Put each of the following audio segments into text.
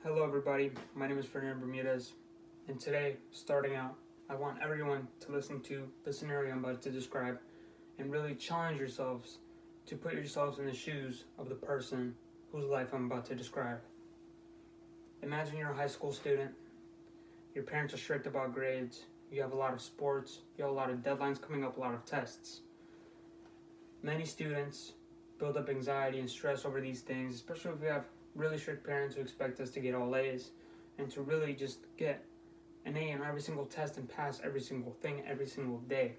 Hello, everybody. My name is Fernando Bermudez, and today, starting out, I want everyone to listen to the scenario I'm about to describe and really challenge yourselves to put yourselves in the shoes of the person whose life I'm about to describe. Imagine you're a high school student, your parents are strict about grades, you have a lot of sports, you have a lot of deadlines coming up, a lot of tests. Many students build up anxiety and stress over these things, especially if you have really strict parents who expect us to get all A's and to really just get an A in every single test and pass every single thing every single day.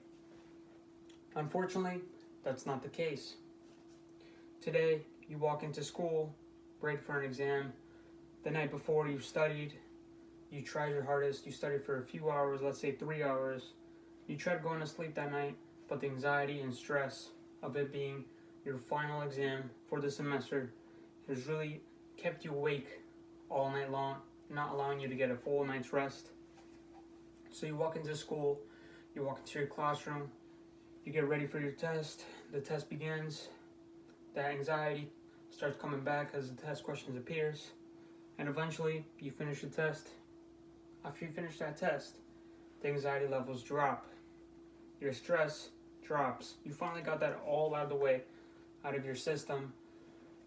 Unfortunately, that's not the case. Today, you walk into school, ready for an exam. The night before, you studied, you tried your hardest, you studied for a few hours, let's say 3 hours. You tried going to sleep that night, but the anxiety and stress of it being your final exam for the semester has really kept you awake all night long, not allowing you to get a full night's rest. So you walk into school, you walk into your classroom, you get ready for your test, the test begins, that anxiety starts coming back as the test questions appears, and eventually you finish the test. After you finish that test, the anxiety levels drop, your stress drops, you finally got that all out of the way, out of your system.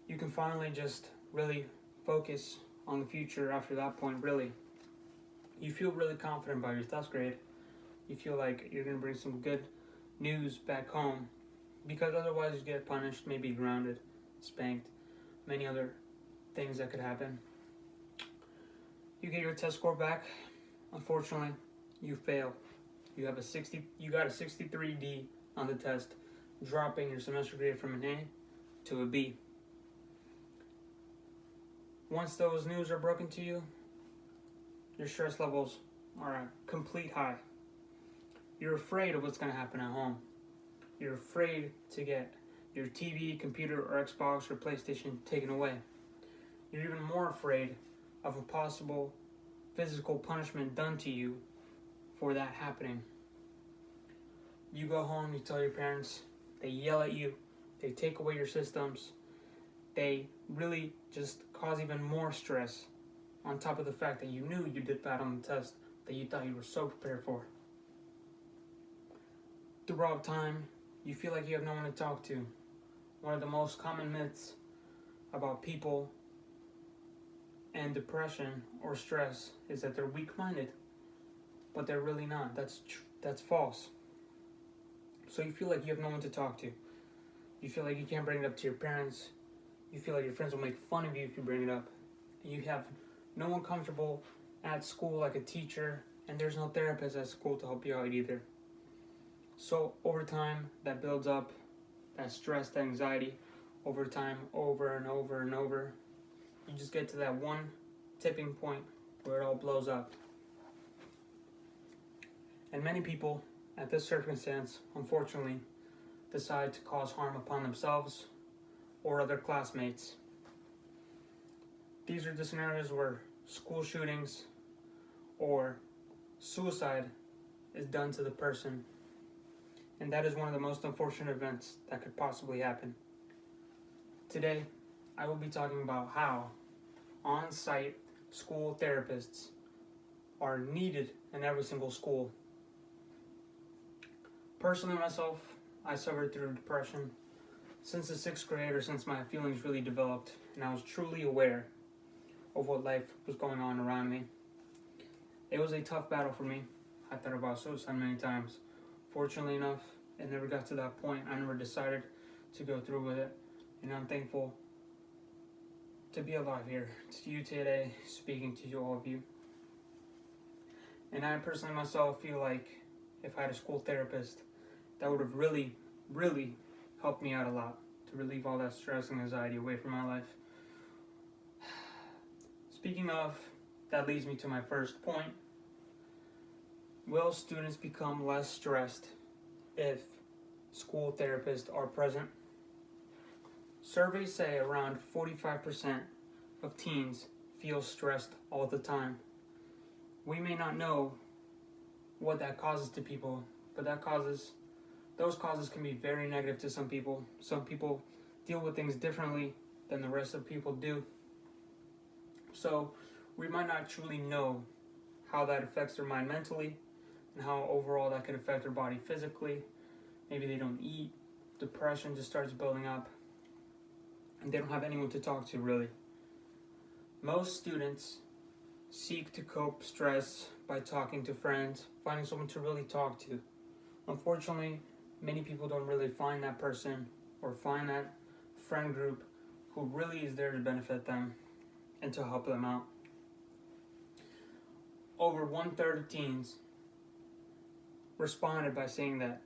You can finally just really focus on the future after that point. Really, you feel really confident about your test grade. You feel like you're going to bring some good news back home, because otherwise you get punished, maybe grounded, spanked, many other things that could happen. You get your test score back. Unfortunately, you fail. You got a 63D on the test, dropping your semester grade from an A to a B. Once those news are broken to you, your stress levels are at complete high. You're afraid of what's going to happen at home. You're afraid to get your TV, computer, or Xbox or PlayStation taken away. You're even more afraid of a possible physical punishment done to you for that happening. You go home, you tell your parents, they yell at you, they take away your systems, they really just cause even more stress on top of the fact that you knew you did bad on the test that you thought you were so prepared for. Throughout time, you feel like you have no one to talk to. One of the most common myths about people and depression or stress is that they're weak-minded, but they're really not. That's false. So you feel like you have no one to talk to. You feel like you can't bring it up to your parents. You feel like your friends will make fun of you if you bring it up. You have no one comfortable at school like a teacher, and there's no therapist at school to help you out either. So over time, that builds up, that stress, that anxiety, over time, over and over and over. You just get to that one tipping point where it all blows up. And many people at this circumstance, unfortunately, decide to cause harm upon themselves or other classmates. These are the scenarios where school shootings or suicide is done to the person. And that is one of the most unfortunate events that could possibly happen. Today, I will be talking about how on-site school therapists are needed in every single school. Personally, myself, I suffered through depression since the 6th grade, or since my feelings really developed and I was truly aware of what life was going on around me. It was a tough battle for me. I thought about suicide many times. Fortunately enough, it never got to that point. I never decided to go through with it, and I'm thankful to be alive here to you today, speaking to all of you. And I personally myself feel like if I had a school therapist, that would have really helped me out a lot to relieve all that stress and anxiety away from my life. Speaking of, that leads me to my first point. Will students become less stressed if school therapists are present? Surveys say around 45% of teens feel stressed all the time. We may not know what that causes to people, but those causes can be very negative to some people. Some people deal with things differently than the rest of people do. So we might not truly know how that affects their mind mentally and how overall that could affect their body physically. Maybe they don't eat, depression just starts building up, and they don't have anyone to talk to really. Most students seek to cope stress by talking to friends, finding someone to really talk to. Unfortunately, many people don't really find that person or find that friend group who really is there to benefit them and to help them out. Over 1/3 of teens responded by saying that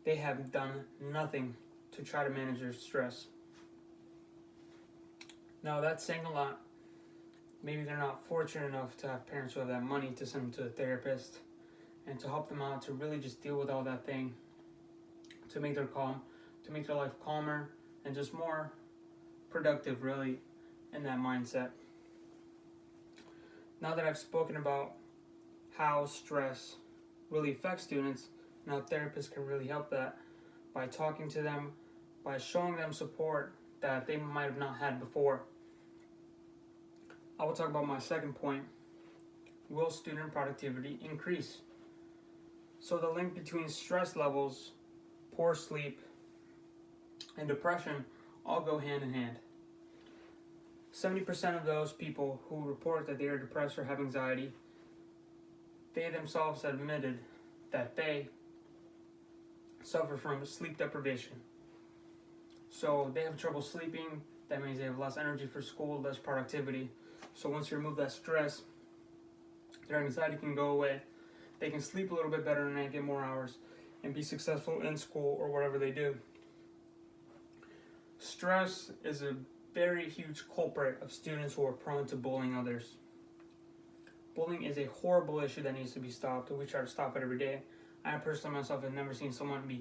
they have done nothing to try to manage their stress. Now that's saying a lot. Maybe they're not fortunate enough to have parents who have that money to send them to a therapist and to help them out to really just deal with all that thing, to make their life calmer and just more productive really in that mindset. Now that I've spoken about how stress really affects students and how therapists can really help that by talking to them, by showing them support that they might have not had before, I will talk about my second point. Will student productivity increase? So the link between stress levels, poor sleep, and depression all go hand in hand. 70% of those people who report that they are depressed or have anxiety, they themselves have admitted that they suffer from sleep deprivation. So they have trouble sleeping. That means they have less energy for school, less productivity. So once you remove that stress, their anxiety can go away. They can sleep a little bit better and get more hours and be successful in school or whatever they do. Stress is a very huge culprit of students who are prone to bullying others. Bullying is a horrible issue that needs to be stopped, and we try to stop it every day. I personally myself have never seen someone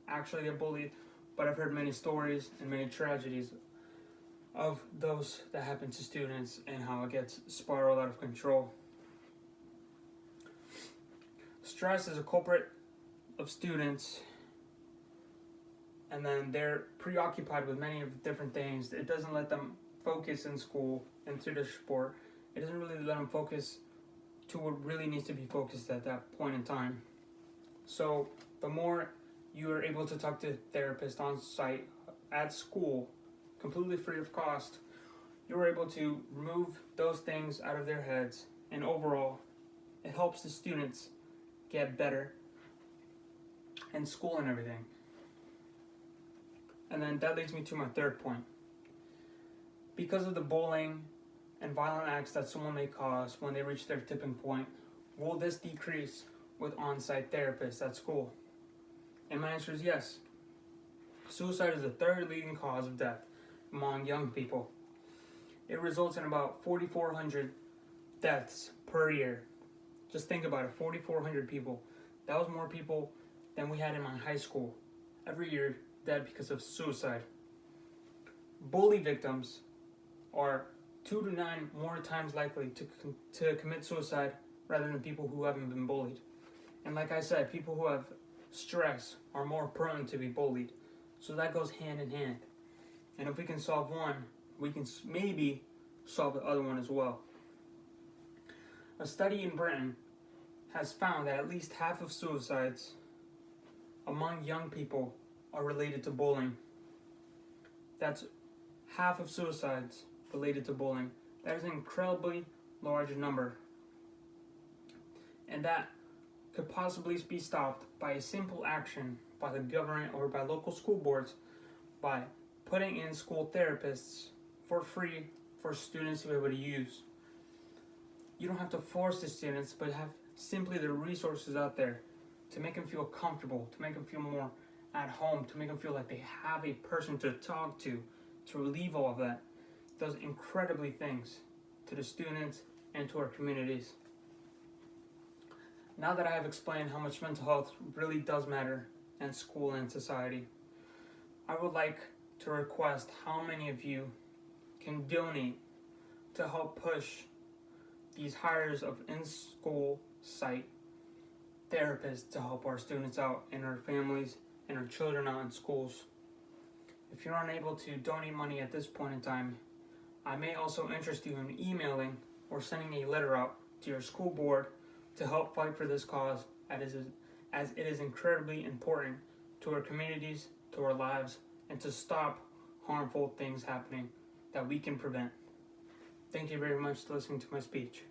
actually get bullied, but I've heard many stories and many tragedies of those that happen to students and how it gets spiraled out of control. Stress is a culprit of students, and then they're preoccupied with many of different things. It doesn't let them focus in school and through their sport. It doesn't really let them focus to what really needs to be focused at that point in time. So the more you are able to talk to therapists on site at school, completely free of cost, you're able to remove those things out of their heads, and overall it helps the students get better in school and everything. And then that leads me to my third point. Because of the bullying and violent acts that someone may cause when they reach their tipping point, will this decrease with on-site therapists at school? And my answer is yes. Suicide is the third leading cause of death among young people. It results in about 4,400 deaths per year. Just think about it, 4,400 people. That was more people than we had in my high school. Every year dead because of suicide. Bully victims are 2 to 9 more times likely to commit suicide rather than people who haven't been bullied. And like I said, people who have stress are more prone to be bullied. So that goes hand in hand. And if we can solve one, we can maybe solve the other one as well. A study in Britain has found that at least half of suicides among young people are related to bullying. That's half of suicides related to bullying. That is an incredibly large number. And that could possibly be stopped by a simple action by the government or by local school boards by putting in school therapists for free for students to be able to use. You don't have to force the students, but have simply the resources out there to make them feel comfortable, to make them feel more at home, to make them feel like they have a person to talk to relieve all of that. It does incredibly things to the students and to our communities. Now that I have explained how much mental health really does matter in school and society, I would like to request how many of you can donate to help push these hires of in-school site therapists to help our students out and our families and our children out in schools. If you're unable to donate money at this point in time, I may also interest you in emailing or sending a letter out to your school board to help fight for this cause, as it is incredibly important to our communities, to our lives, and to stop harmful things happening that we can prevent. Thank you very much for listening to my speech.